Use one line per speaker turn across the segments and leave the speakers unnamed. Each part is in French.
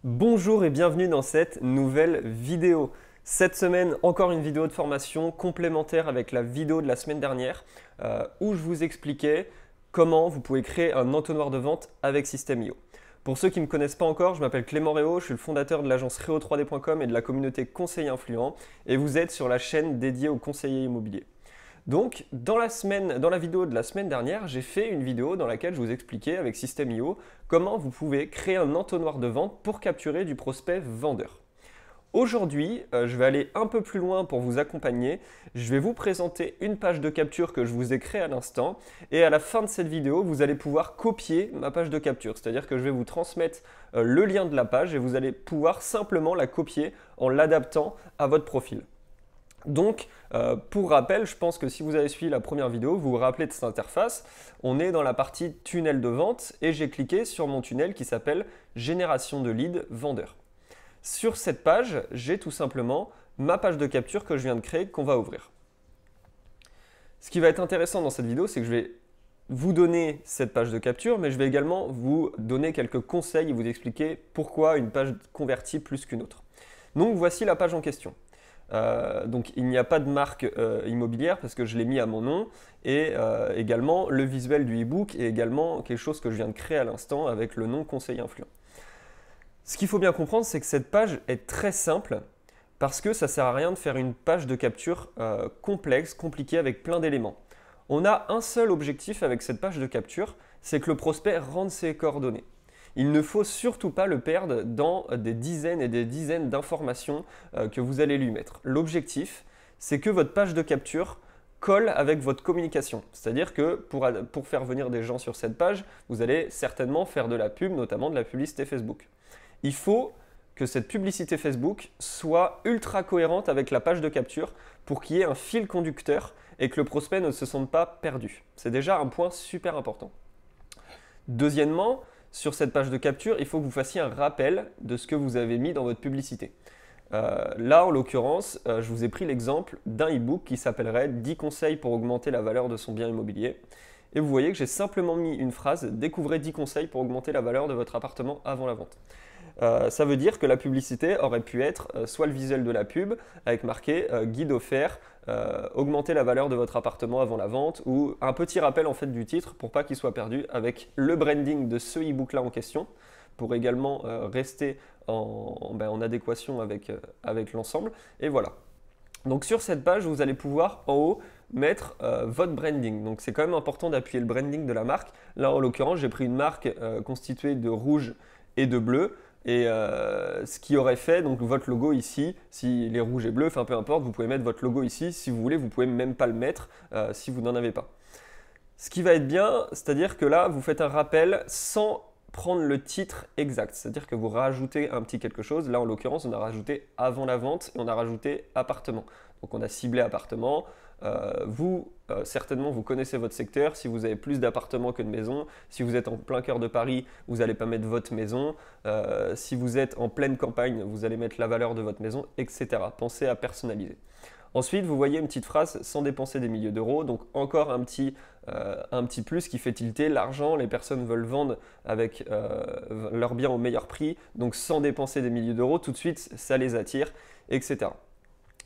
Bonjour et bienvenue dans cette nouvelle vidéo. Cette semaine, encore une vidéo de formation complémentaire avec la vidéo de la semaine dernière où je vous expliquais comment vous pouvez créer un entonnoir de vente avec System.io. Pour ceux qui ne me connaissent pas encore, je m'appelle Clément Réau, je suis le fondateur de l'agence Réau3D.com et de la communauté Conseil Influent et vous êtes sur la chaîne dédiée aux conseillers immobiliers. Donc, dans la vidéo de la semaine dernière, j'ai fait une vidéo dans laquelle je vous expliquais avec System.io comment vous pouvez créer un entonnoir de vente pour capturer du prospect vendeur. Aujourd'hui, je vais aller un peu plus loin pour vous accompagner. Je vais vous présenter une page de capture que je vous ai créée à l'instant et à la fin de cette vidéo, vous allez pouvoir copier ma page de capture. C'est-à-dire que je vais vous transmettre le lien de la page et vous allez pouvoir simplement la copier en l'adaptant à votre profil. Donc, pour rappel, je pense que si vous avez suivi la première vidéo, vous vous rappelez de cette interface. On est dans la partie tunnel de vente et j'ai cliqué sur mon tunnel qui s'appelle Génération de leads vendeur. Sur cette page, j'ai tout simplement ma page de capture que je viens de créer qu'on va ouvrir. Ce qui va être intéressant dans cette vidéo, c'est que je vais vous donner cette page de capture, mais je vais également vous donner quelques conseils et vous expliquer pourquoi une page convertit plus qu'une autre. Donc, voici la page en question. Donc il n'y a pas de marque immobilière parce que je l'ai mis à mon nom et également le visuel du e-book est également quelque chose que je viens de créer à l'instant avec le nom Conseil Influent. Ce qu'il faut bien comprendre, c'est que cette page est très simple parce que ça ne sert à rien de faire une page de capture complexe, compliquée avec plein d'éléments. On a un seul objectif avec cette page de capture, c'est que le prospect rende ses coordonnées. Il ne faut surtout pas le perdre dans des dizaines et des dizaines d'informations que vous allez lui mettre. L'objectif, c'est que votre page de capture colle avec votre communication. C'est-à-dire que pour faire venir des gens sur cette page, vous allez certainement faire de la pub, notamment de la publicité Facebook. Il faut que cette publicité Facebook soit ultra cohérente avec la page de capture pour qu'il y ait un fil conducteur et que le prospect ne se sente pas perdu. C'est déjà un point super important. Deuxièmement, sur cette page de capture, il faut que vous fassiez un rappel de ce que vous avez mis dans votre publicité. Là, en l'occurrence, je vous ai pris l'exemple d'un e-book qui s'appellerait 10 conseils pour augmenter la valeur de son bien immobilier. Et vous voyez que j'ai simplement mis une phrase « Découvrez 10 conseils pour augmenter la valeur de votre appartement avant la vente ». Ça veut dire que la publicité aurait pu être soit le visuel de la pub avec marqué guide offert, augmenter la valeur de votre appartement avant la vente ou un petit rappel en fait du titre pour pas qu'il soit perdu avec le branding de ce e-book là en question pour également rester en adéquation avec l'ensemble. Et voilà. Donc sur cette page, vous allez pouvoir en haut mettre votre branding. Donc c'est quand même important d'appuyer le branding de la marque. Là en l'occurrence, j'ai pris une marque constituée de rouge et de bleu. Et ce qui aurait fait donc votre logo ici, s'il est rouge et bleu, enfin peu importe, vous pouvez mettre votre logo ici. Si vous voulez, vous pouvez même pas le mettre si vous n'en avez pas. Ce qui va être bien, c'est-à-dire que là, vous faites un rappel sans prendre le titre exact. C'est-à-dire que vous rajoutez un petit quelque chose. Là, en l'occurrence, on a rajouté avant la vente et on a rajouté appartement. Donc on a ciblé appartement. Certainement, vous connaissez votre secteur. Si vous avez plus d'appartements que de maisons, si vous êtes en plein cœur de Paris, vous n'allez pas mettre votre maison. Si vous êtes en pleine campagne, vous allez mettre la valeur de votre maison, etc. Pensez à personnaliser. Ensuite, vous voyez une petite phrase sans dépenser des milliers d'euros. Donc encore un petit plus qui fait tilter l'argent. Les personnes veulent vendre avec leurs biens au meilleur prix. Donc sans dépenser des milliers d'euros, tout de suite, ça les attire, etc.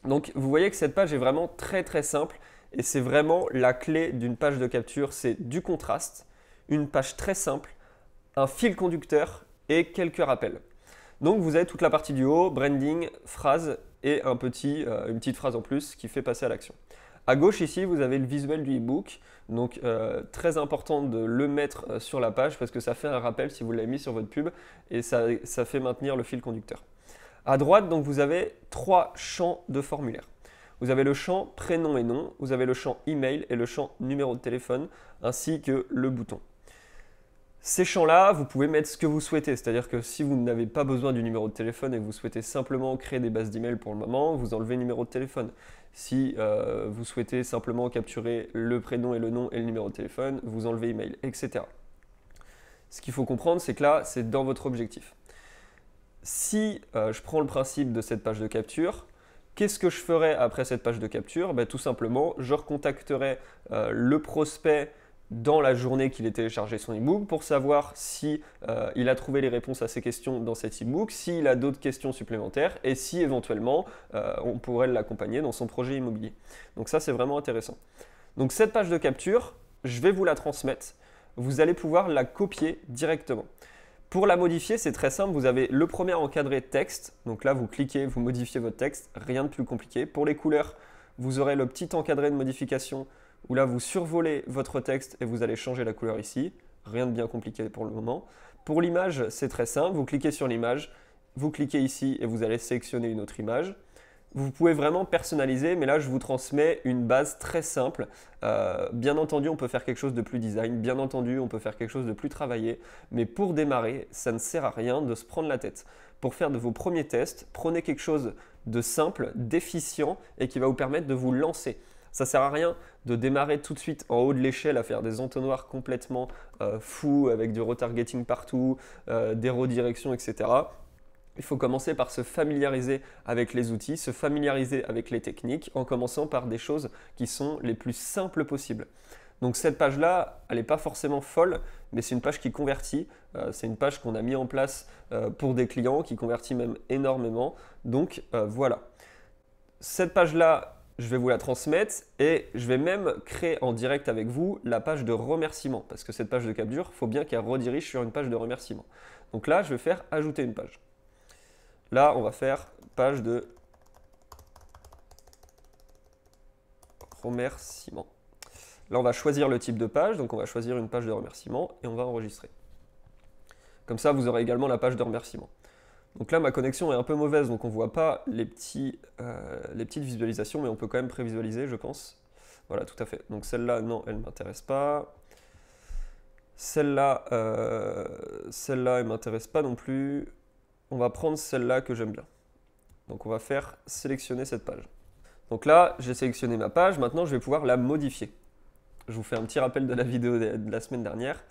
Donc vous voyez que cette page est vraiment très très simple et c'est vraiment la clé d'une page de capture, c'est du contraste, une page très simple, un fil conducteur et quelques rappels. Donc vous avez toute la partie du haut, branding, phrase et une petite phrase en plus qui fait passer à l'action. À gauche ici, vous avez le visuel du e-book, donc très important de le mettre sur la page parce que ça fait un rappel si vous l'avez mis sur votre pub et ça fait maintenir le fil conducteur. À droite, donc, vous avez 3 champs de formulaire. Vous avez le champ prénom et nom, vous avez le champ email et le champ numéro de téléphone, ainsi que le bouton. Ces champs-là, vous pouvez mettre ce que vous souhaitez, c'est-à-dire que si vous n'avez pas besoin du numéro de téléphone et que vous souhaitez simplement créer des bases d'email pour le moment, vous enlevez le numéro de téléphone. Si vous souhaitez simplement capturer le prénom et le nom et le numéro de téléphone, vous enlevez email, etc. Ce qu'il faut comprendre, c'est que là, c'est dans votre objectif. Si je prends le principe de cette page de capture, qu'est-ce que je ferai après cette page de capture? Tout simplement, je recontacterai le prospect dans la journée qu'il ait téléchargé son e-book pour savoir si il a trouvé les réponses à ses questions dans cet e-book, s'il a d'autres questions supplémentaires et si éventuellement on pourrait l'accompagner dans son projet immobilier. Donc ça, c'est vraiment intéressant. Donc cette page de capture, je vais vous la transmettre. Vous allez pouvoir la copier directement. Pour la modifier, c'est très simple. Vous avez le premier encadré texte. Donc là, vous cliquez, vous modifiez votre texte. Rien de plus compliqué. Pour les couleurs, vous aurez le petit encadré de modification où là, vous survolez votre texte et vous allez changer la couleur ici. Rien de bien compliqué pour le moment. Pour l'image, c'est très simple. Vous cliquez sur l'image, vous cliquez ici et vous allez sélectionner une autre image. Vous pouvez vraiment personnaliser, mais là, je vous transmets une base très simple. Bien entendu, on peut faire quelque chose de plus design. Bien entendu, on peut faire quelque chose de plus travaillé. Mais pour démarrer, ça ne sert à rien de se prendre la tête. Pour faire de vos premiers tests, prenez quelque chose de simple, d'efficient et qui va vous permettre de vous lancer. Ça ne sert à rien de démarrer tout de suite en haut de l'échelle à faire des entonnoirs complètement fous avec du retargeting partout, des redirections, etc. Il faut commencer par se familiariser avec les outils, se familiariser avec les techniques en commençant par des choses qui sont les plus simples possibles. Donc cette page-là, elle n'est pas forcément folle, mais c'est une page qui convertit. C'est une page qu'on a mis en place pour des clients, qui convertit même énormément. Donc voilà. Cette page-là, je vais vous la transmettre et je vais même créer en direct avec vous la page de remerciement. Parce que cette page de capture, il faut bien qu'elle redirige sur une page de remerciement. Donc là, je vais faire ajouter une page. Là, on va faire page de remerciement. Là, on va choisir le type de page. Donc, on va choisir une page de remerciement et on va enregistrer. Comme ça, vous aurez également la page de remerciement. Donc là, ma connexion est un peu mauvaise, donc on ne voit pas les petites visualisations, mais on peut quand même prévisualiser, je pense. Voilà, tout à fait. Donc celle-là, non, elle ne m'intéresse pas. Celle-là, elle ne m'intéresse pas non plus. On va prendre celle-là que j'aime bien. Donc on va faire sélectionner cette page. Donc là, j'ai sélectionné ma page. Maintenant, je vais pouvoir la modifier. Je vous fais un petit rappel de la vidéo de la semaine dernière.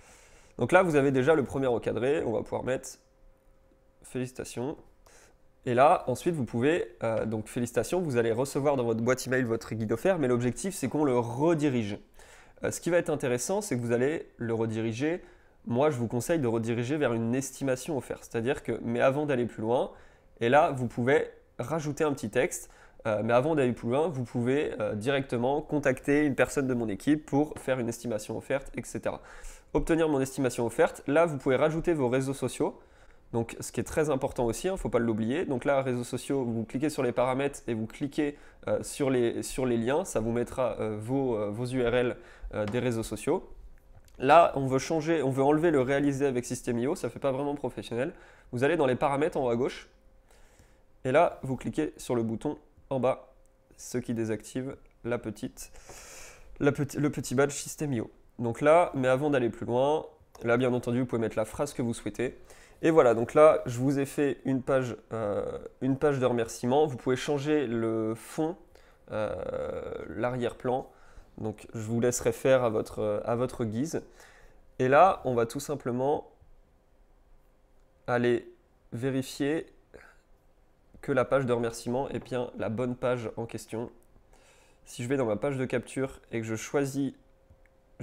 Donc là, vous avez déjà le premier recadré. On va pouvoir mettre félicitations. Et là, ensuite, vous pouvez, donc félicitations, vous allez recevoir dans votre boîte email votre guide offert, mais l'objectif, c'est qu'on le redirige. Ce qui va être intéressant, c'est que vous allez le rediriger. Moi, je vous conseille de rediriger vers une estimation offerte. C'est-à-dire que, mais avant d'aller plus loin, et là, vous pouvez rajouter un petit texte. Mais avant d'aller plus loin, vous pouvez directement contacter une personne de mon équipe pour faire une estimation offerte, etc. Obtenir mon estimation offerte, là, vous pouvez rajouter vos réseaux sociaux. Donc, ce qui est très important aussi, il ne faut pas l'oublier. Donc là, réseaux sociaux, vous cliquez sur les paramètres et vous cliquez sur les liens. Ça vous mettra vos URL des réseaux sociaux. Là, on veut enlever le réaliser avec System.io. Ça ne fait pas vraiment professionnel. Vous allez dans les paramètres en haut à gauche. Et là, vous cliquez sur le bouton en bas, ce qui désactive le petit badge System.io. Donc là, mais avant d'aller plus loin, là, bien entendu, vous pouvez mettre la phrase que vous souhaitez. Et voilà, donc là, je vous ai fait une page de remerciement. Vous pouvez changer le fond, l'arrière-plan. Donc, je vous laisserai faire à votre guise. Et là, on va tout simplement aller vérifier que la page de remerciement est bien la bonne page en question. Si je vais dans ma page de capture et que je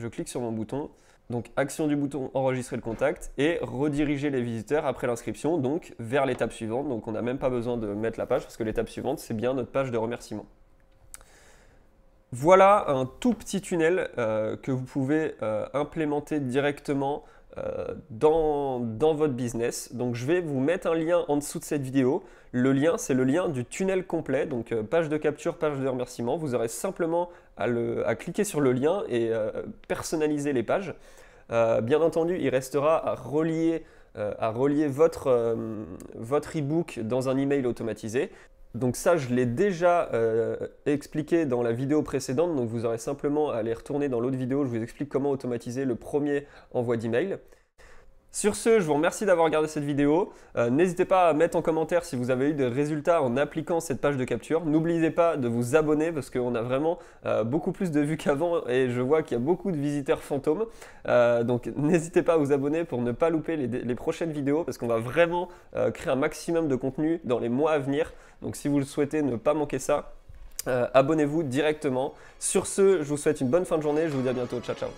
clique sur mon bouton, donc action du bouton enregistrer le contact et rediriger les visiteurs après l'inscription donc vers l'étape suivante. Donc on n'a même pas besoin de mettre la page parce que l'étape suivante c'est bien notre page de remerciement. Voilà un tout petit tunnel que vous pouvez implémenter directement dans votre business. Donc je vais vous mettre un lien en dessous de cette vidéo. Le lien, c'est le lien du tunnel complet, donc page de capture, page de remerciement. Vous aurez simplement à cliquer sur le lien et personnaliser les pages. Bien entendu, il restera à relier votre e-book dans un email automatisé. Donc ça, je l'ai déjà expliqué dans la vidéo précédente, donc vous aurez simplement à aller retourner dans l'autre vidéo, je vous explique comment automatiser le premier envoi d'email. Sur ce, je vous remercie d'avoir regardé cette vidéo. N'hésitez pas à mettre en commentaire si vous avez eu des résultats en appliquant cette page de capture. N'oubliez pas de vous abonner parce qu'on a vraiment beaucoup plus de vues qu'avant et je vois qu'il y a beaucoup de visiteurs fantômes. Donc n'hésitez pas à vous abonner pour ne pas louper les prochaines vidéos parce qu'on va vraiment créer un maximum de contenu dans les mois à venir. Donc si vous le souhaitez ne pas manquer ça, abonnez-vous directement. Sur ce, je vous souhaite une bonne fin de journée. Je vous dis à bientôt. Ciao, ciao.